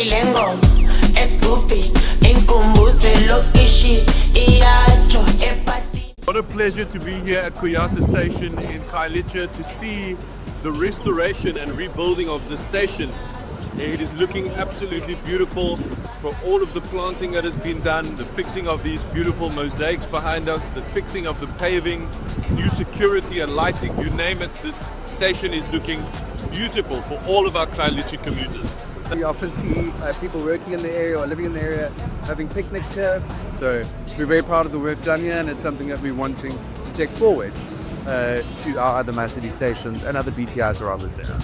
Ilengo, Escoopy, Inkumbuze, Lokishi, Iacho, Epati. What a pleasure to be here at Kuyasa Station in Khayelitsha to see the restoration and rebuilding of the station. It is looking absolutely beautiful for all of the planting that has been done, the fixing of these beautiful mosaics behind us, the fixing of the paving, new security and lighting, you name it, this station is looking beautiful for all of our Khayelitsha commuters. We often see people working in the area or living in the area having picnics here. So we're very proud of the work done here, and it's something that we're wanting to take forward to our other MyCiTi stations and other BTIs around this area.